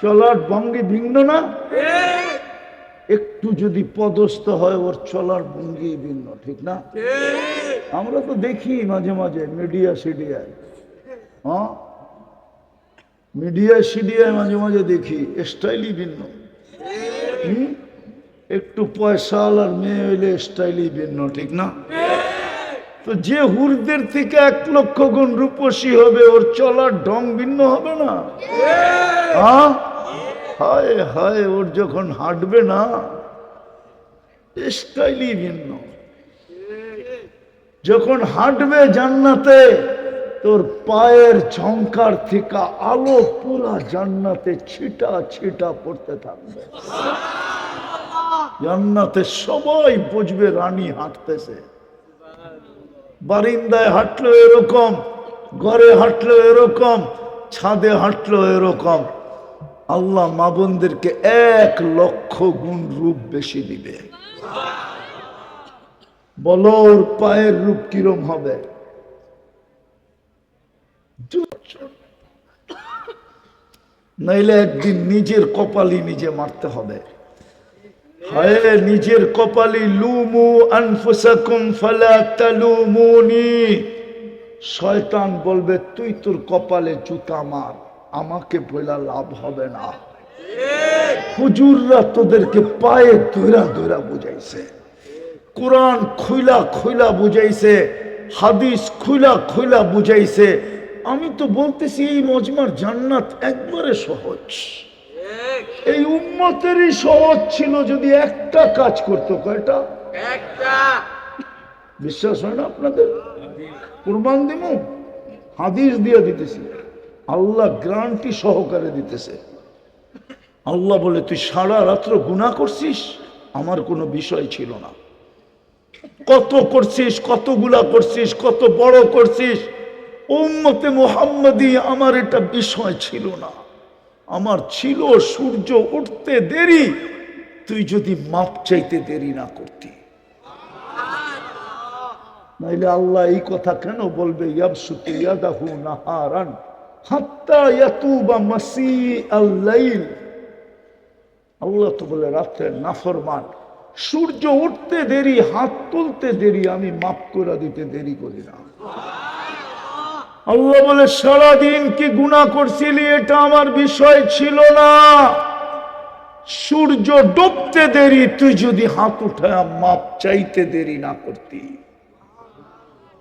S1: চলার ভঙ্গি ভিন্ন না? একটু যদি পদস্থ হয়, ওর চলার ভঙ্গি ভিন্ন, ঠিক না? আমরা তো দেখি মাঝে মাঝে মিডিয়া সিডিয়ায়, হ্যাঁ, মিডিয়া সিডিয়ায় মাঝে মাঝে দেখি স্টাইলই ভিন্ন। একটু পয়সাওয়ালার মেয়ে হইলে স্টাইলই ভিন্ন, ঠিক না? তো যে হুরদের থেকে 1 লক্ষ গুণ রূপসী হবে, ওর চলার ঢং ভিন্ন হবে না? হ্যাঁ, হায় হায়, ওর যখন হাঁটবে না, স্টাইলই ভিন্ন। যখন হাঁটবে জান্নাতে, তোর পায়ের ঝংকার থেকে আলো পুরা জান্নাতে ছিটা ছিটা পড়তে থাকবে। জান্নাতে সবাই বুঝবে রানী হাঁটতেছে। বারিন্দায় হাঁটলো এরকম, ঘরে হাঁটলো এরকম, ছাদে হাঁটলো এরকম। আল্লাহ মা বোনদেরকে 1 লক্ষ গুণ রূপ বেশি দিবে। বলো ওর পায়ের রূপ কিরম হবে? নাইলে একদিন নিজের কপালই নিজে মারতে হবে। হায় নিজের কপালি, লুমু আনফুসাকুম ফালা তালুমুনি। শয়তান বলবে তুই তোর কপালে জুতা মার, আমাকে বলা লাভ হবে না। হুজুররা তোদেরকে পায়ে ধইরা ধইরা বুঝাইছে, কোরআন খুইলা খুইলা বুঝাইছে, হাদিস খুইলা খুইলা বুঝাইছে। আমি তো বলতেছি এই মজমার জান্নাত একবারে সহজ। এই উম্মতেরই সহজ ছিল যদি একটা কাজ করতো। কয়টা? একটা। বিশ্বাস হয় না আপনাদের? কুরবান দিব, হাদিস দিয়ে দিতেছি, আল্লাহ গ্যারান্টি সহকারে দিতেছে। আল্লাহ বলে তুই সারা রাত্র গুনাহ করছিস, আমার কোনো বিষয় ছিল না। কত করছিস, কতগুলা করছিস, কত বড় করছিস, উম্মতে মুহাম্মাদি আমার এটা বিষয় ছিল না। আমার ছিল সূর্য উঠতে দেরি, তুই যদি মাপ চাইতে দেরি না করতি। নাইলে আল্লাহ এই কথা কেন বলবে ইয়াবসুতু ইয়াদাহু নাহারান হাত্তা ইয়াতুবা মাসিআল লাইল। আল্লাহ তো বলে রাতের নাফরমান, সূর্য উঠতে দেরি, হাত তুলতে দেরি, আমি মাফ করে দিতে দেরি করি না। আল্লাহ বলে সারাদিন কি গুনাহ করছিলি এটা আমার বিষয় ছিল না, সূর্য ডুবতে দেরি, তুই যদি হাত উঠায় মাপ চাইতে দেরি না করতি,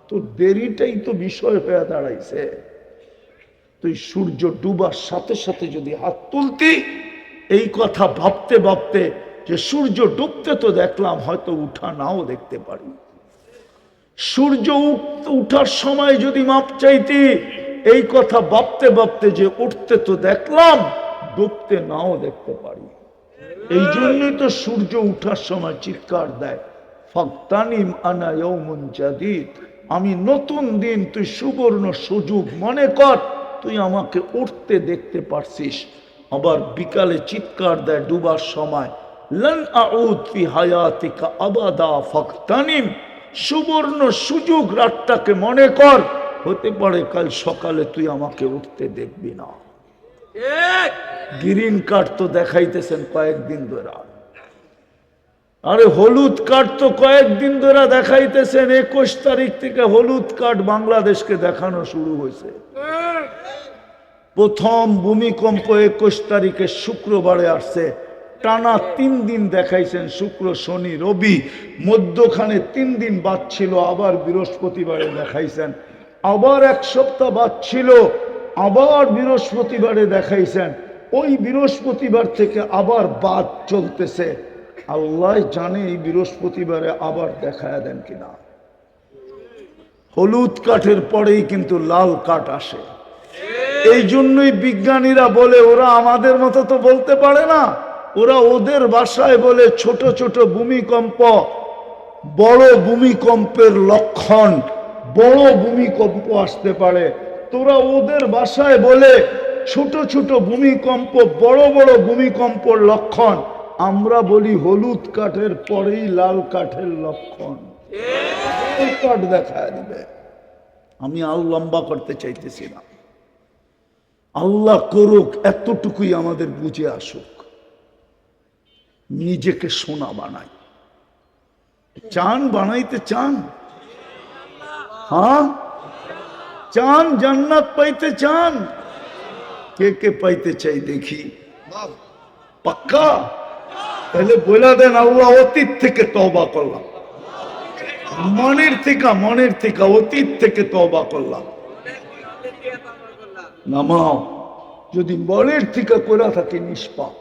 S1: তো দেরিটাই তো বিষয় হয়ে দাঁড়াইছে। তুই সূর্য ডুবার সাথে সাথে যদি হাত তুলতি, এই কথা ভাবতে ভাবতে যে সূর্য ডুবতে তো দেখলাম, হয়তো উঠা নাও দেখতে পারি। সূর্য উঠার সময় যদি মাপ চাইতি, এই কথা ভাবতে ভাবতে যে উঠতে তো দেখলাম, ডুবতে নাও দেখতে পারি। এই জন্যই তো সূর্য উঠার সময় চিৎকার দেয়, ফাগতানিম আনা ইয়াউমুন জাদীদ, আমি নতুন দিন, তুই সুবর্ণ সুযোগ মনে কর, তুই আমাকে উঠতে দেখতে পারছিস। আবার বিকালে চিৎকার দেয় ডুবার সময়, লান আউদ ফি হায়াতিকা আবাদা ফাগতানিম, সুবর্ণ সুযোগ রাতটাকে মনে কর, হতে পারে কাল সকালে তুই আমাকে উঠতে দেখবি না। গ্রিন কার্ড তো দেখাইতেছেন কয়েকদিন ধরে, আরে হলুদ কার্ড তো কয়েকদিন ধরে দেখাইতেছেন। 21 তারিখ থেকে হলুদ কার্ড বাংলাদেশকে দেখানো শুরু হয়েছে। প্রথম ভূমিকম্প 21 তারিখে শুক্রবারে আসছে, টানা 3 দিন দেখাইছেন, শুক্র শনি রবি, মধ্যখানে 3 দিন বাদ ছিল, আবার বৃহস্পতিবারে দেখাইছেন, আবার 1 সপ্তাহ বাদ ছিল, আবার বৃহস্পতিবারে দেখাইছেন, ওই বৃহস্পতিবার থেকে আবার বাদ চলতেছে। আল্লাহ জানে এই বৃহস্পতিবারে আবার দেখায় দেন কিনা। হলুদ কাঠের পরেই কিন্তু লাল কাঠ আসে। এই জন্যই বিজ্ঞানীরা বলে, ওরা আমাদের মতো তো বলতে পারে না, ওরা ওদের ভাষায় বলে ছোট ছোট ভূমিকম্প বড় ভূমিকম্পের লক্ষণ, বড় ভূমিকম্প আসতে পারে। তোরা ওদের ভাষায় বলে ছোট ছোট ভূমিকম্প বড় বড় ভূমিকম্পর লক্ষণ, আমরা বলি হলুদ কাঠের পরেই লাল কাঠের লক্ষণ। কাঠ দেখায় দিবে। আমি আর লম্বা করতে চাইতেছি না, আল্লাহ করুক এতটুকুই আমাদের বুঝে আসুক। নিজেকে সোনা বানাই, চান বানাইতে চান? হ্যাঁ চান? জান্নাত পাইতে চান? কে কে পাইতে চাই দেখি, পাক্কা? তাহলে বলে দেন, আল্লাহ অতীত থেকে তওবা করলাম, মনের থেকে অতীত থেকে তওবা করলাম। নামাও, যদি মনের থেকে করে থাকে নিষ্পাপ,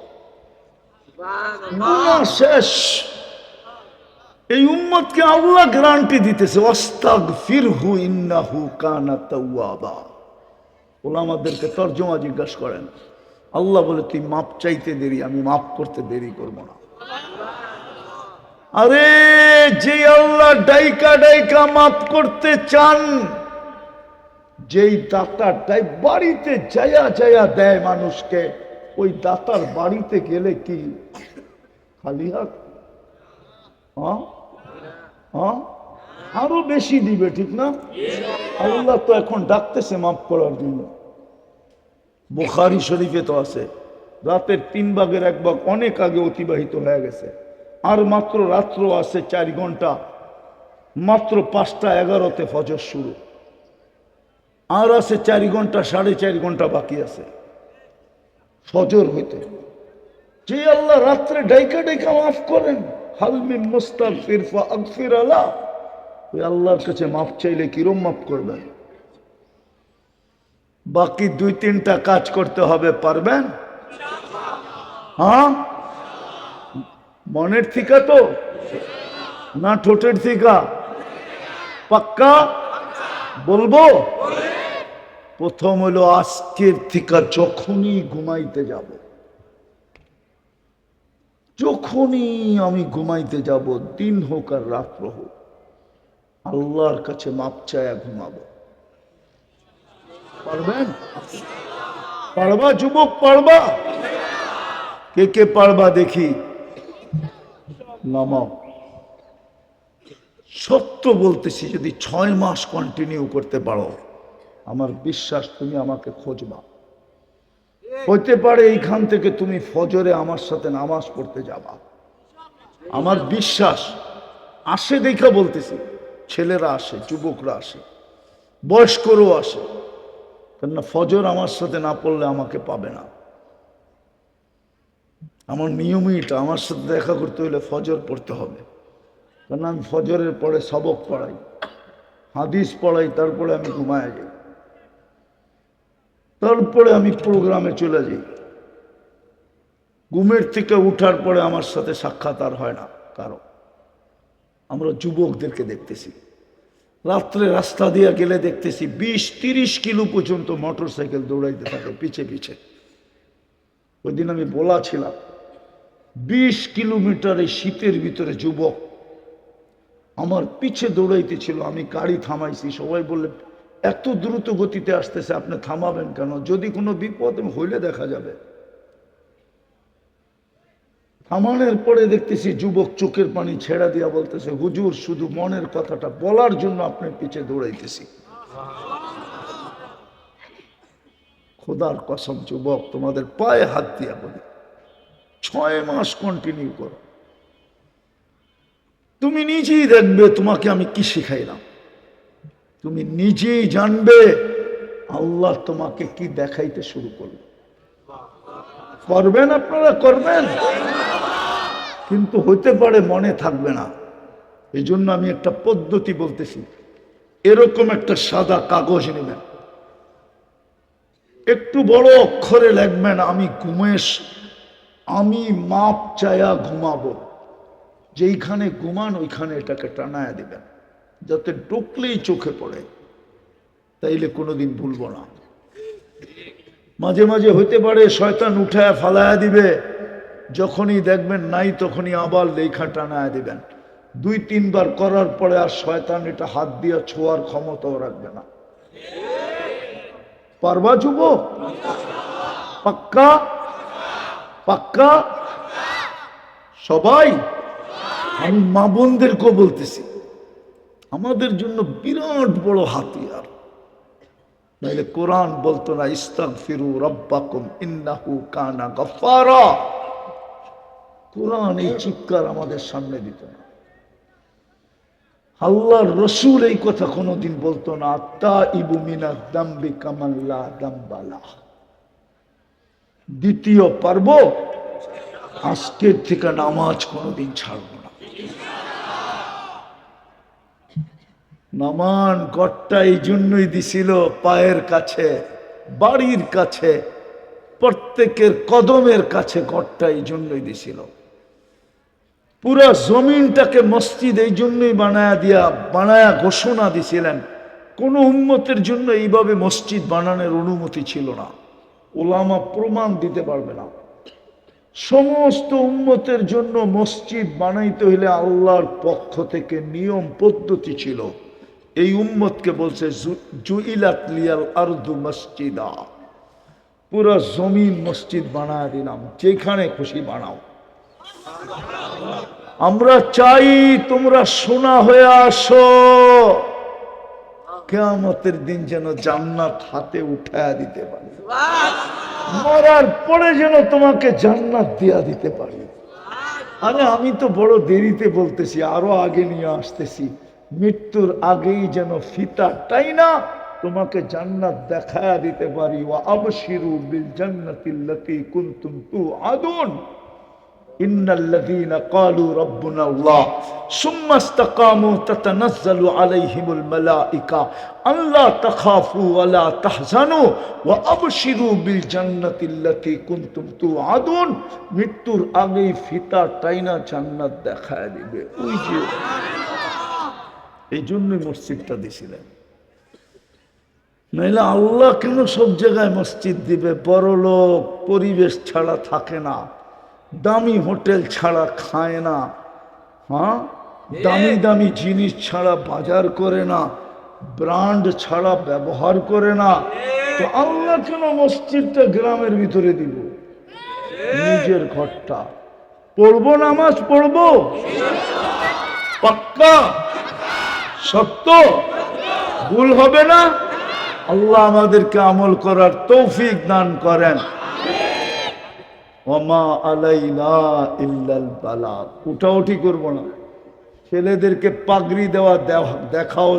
S1: শেষ। এই উম্মতকে আল্লাহ গ্যারান্টি দিতেছে, ওয়াস্তাগফিরহু ইন্নাহু কানা তাওয়াবা। ওলামাদেরকে তরজমা জিজ্ঞাসা করেন, আল্লাহ বলে তুই মাপ চাইতে দেরি, আমি মাপ করতে দেরি করব না। আরে যে আল্লাহ ডাইকা ডাইকা মাপ করতে চান, যেই দাতারটাই বাড়িতে যায়া যায়া দেয় মানুষকে, ওই দাতার বাড়িতে গেলে কি খালি হাত? আরো বেশি দিবে, ঠিক না? আল্লাহ তো এখন ডাকতেছে মাফ করার জন্য। বুখারী শরীফে তো আছে, রাতের 3 ভাগের 1 ভাগ অনেক আগে অতিবাহিত হয়ে গেছে, আর মাত্র রাত্র আছে 4 ঘন্টা, মাত্র 5:11 ফজর শুরু, আর আছে 4 ঘন্টা 4.5 ঘন্টা বাকি আছে ফজর হইতে। যে আল্লাহ রাত্রে ডাইকা ডাইকা মাফ করেন, হালমি মুস্তাগফির ফাগফির আলা, ওই আল্লাহর কাছে মাফ চাইলে কিরম মাফ করবেন? বাকি 2-3টা কাজ করতে হবে, পারবেন? হ্যাঁ, মনের থিকা তো না ঠোঁটের থিকা? পাক্কা বলবো? প্রথম হলো আজকের থিকা যখনই ঘুমাইতে যাব, যখনই আমি ঘুমাইতে যাব, দিন হোক আর রাত্র হোক, আল্লাহর কাছে মাপ চায়া ঘুমাবো। পারবেন? পারবা যুবক, পারবা? কে কে পারবা দেখি, নামাও। সত্য বলতেছি, যদি 6 মাস কন্টিনিউ করতে পারো, আমার বিশ্বাস তুমি আমাকে খুঁজবা। হইতে পারে এইখান থেকে তুমি ফজরে আমার সাথে নামাজ পড়তে যাবা, আমার বিশ্বাস। আসে দেখা বলতেছি, ছেলেরা আসে, যুবকরা আসে, বয়স্করাও আসে, কেননা ফজর আমার সাথে না পড়লে আমাকে পাবে না। আমার নিয়মই এটা, আমার সাথে দেখা করতে হলে ফজর পড়তে হবে, কারণ আমি ফজরের পরে সবক পড়াই, হাদিস পড়াই, তারপরে আমি ঘুমায় যাই, তারপরে আমি প্রোগ্রামে চলে যাই। ঘুমের থেকে উঠার পরে আমার সাথে সাক্ষাৎ আর হয় না কারো। আমরা যুবকদেরকে দেখতেছি, রাত্রে রাস্তা দিয়ে গেলে দেখতেছি 20-30 কিলো পর্যন্ত মোটর সাইকেল দৌড়াইতে থাকে পিছে পিছে। ওই দিন আমি বলা ছিলাম, 20 কিলোমিটার এই শীতের ভিতরে যুবক আমার পিছে দৌড়াইতেছিল, আমি গাড়ি থামাইছি। সবাই বললেন এত দ্রুত গতিতে আসতেছে, আপনি থামাবেন কেন? যদি কোনো বিপদ হইলে দেখা যাবে। থামানোর পরে দেখতেছি যুবক চোখের পানি ছেড়া দিয়া বলতেছে, হুজুর শুধু মনের কথাটা বলার জন্য আপনার পিছে দৌড়াইতেছি। খোদার কসম যুবক, তোমাদের পায়ে হাত দিয়া বলি, 6 মাস কন্টিনিউ করো, তুমি নিজেই দেখবে তোমাকে আমি কি শিখাইলাম। তুমি নিজেই জানবে আল্লাহ তোমাকে কি দেখাইতে শুরু করবে। করবেন, আপনারা করবেন, কিন্তু হইতে পারে মনে থাকবে না। এই জন্য আমি একটা পদ্ধতি বলতেছি। এরকম একটা সাদা কাগজ নেবেন, একটু বড় অক্ষরে লিখবেন, আমি মাপ চায়া ঘুমাবো। যেইখানে ঘুমান ওইখানে এটাকে টানায়া দিবেন, যাতে ঢুকলেই চোখে পড়ে, তাইলে কোনোদিন ভুলবো না। মাঝে মাঝে হইতে পারে শয়তান উঠায় ফালায়া দিবে, যখনই দেখবেন নাই তখনই আবার লেখা টানায়া দিবেন। 2-3 বার করার পরে আর শয়তান এটা হাত দিয়ে ছোঁয়ার ক্ষমতাও রাখবে না। পারবা যুবক? পাক্কা? পাক্কা? সবাই? আমি মা বোনদেরকেও বলতেছি, আমাদের জন্য বিরাট বড় হাতিয়ার। নাইলে কোরআন বলতো না, ইস্তাগফিরু রাব্বাকুম ইন্নাহু কানা গাফফারা। কোরআন এই চিৎকার আমাদের সামনে দিত না। আল্লাহর রসুল এই কথা কোনোদিন বলতো না, আত্তাইবু মিনাদ দামবি কামান লা দামবা লাহ। দ্বিতীয় পারব, আজকের থেকে নামাজ কোনোদিন ছাড়ব না। নামান গড়টা এই জন্যই দিছিল পায়ের কাছে, বাড়ির কাছে, প্রত্যেকের কদমের কাছে গড়টা এই জন্যই দিছিল। পুরা জমিনটাকে মসজিদ এই জন্যই বানায়া ঘোষণা দিছিলেন। কোন উম্মতের জন্য এইভাবে মসজিদ বানানোর অনুমতি ছিল না। ওলামা প্রমাণ দিতে পারবে না। সমস্ত উম্মতের জন্য মসজিদ বানাইতে হইলে আল্লাহর পক্ষ থেকে নিয়ম পদ্ধতি ছিল। এই উম্মতকে বলছে জুইলাত লিয়াল আরদু মসজিদা, পুরা জমিন মসজিদ বানায় দিলাম, যেখানে খুশি বানাও। আমরা চাই তোমরা সোনা হয়ে আসো, কিয়ামতের দিন যেন জান্নাত হাতে উঠায়া দিতে পারি, মরার পরে যেন তোমাকে জান্নাত দিয়া দিতে পারি। আরে আমি তো বড় দেরিতে বলতেছি, আরো আগে নিয়ে আসতেছি। মৃত্যুর আগেই যেন ফিতাটাই না তোমাকে জান্নাত দেখায়া দিতে পারি। ওয়া আবশিরু বিল জান্নাতিল্লাতী কুনতুম তুআদুন ইন্নাল্লাযীনা ক্বালু রাব্বুনা আল্লাহ সুম্মা ইসতাকামু তাতানাজ্জালু আলাইহিমুল মালায়েকা আল্লা তাখাফু ওয়া লা তাহজানু ওয়া আবশিরু বিল জান্নাতিল্লাতী কুনতুম তুআদুন। মৃত্যুর আগেই ফিতা টাইনা জান্নাত দেখায় দিবে। ওই যে এই জন্যই মসজিদটা দিছিলেন। নাইলে আল্লাহ কেন সব জায়গায় মসজিদ দিবে? বড় লোক পরিবেশ ছাড়া থাকে না, দামি হোটেল ছাড়া খায় না, হ্যাঁ, দামি দামি জিনিস ছাড়া বাজার করে না, ব্র্যান্ড ছাড়া ব্যবহার করে না। তো আল্লাহ কেন মসজিদটা গ্রামের ভিতরে দিব? নিজের ঘরটা পড়বো, নামাজ পড়বো, পাক্কা সত্য, ভুল হবে না। আল্লাহ আমাদেরকে আমল করার তৌফিক দান করেন। ওমা আলাইনা ইল্লাল বালাগ। উঠাউঠি করবো না, ছেলেদেরকে পাগড়ি দেওয়া দেখাও।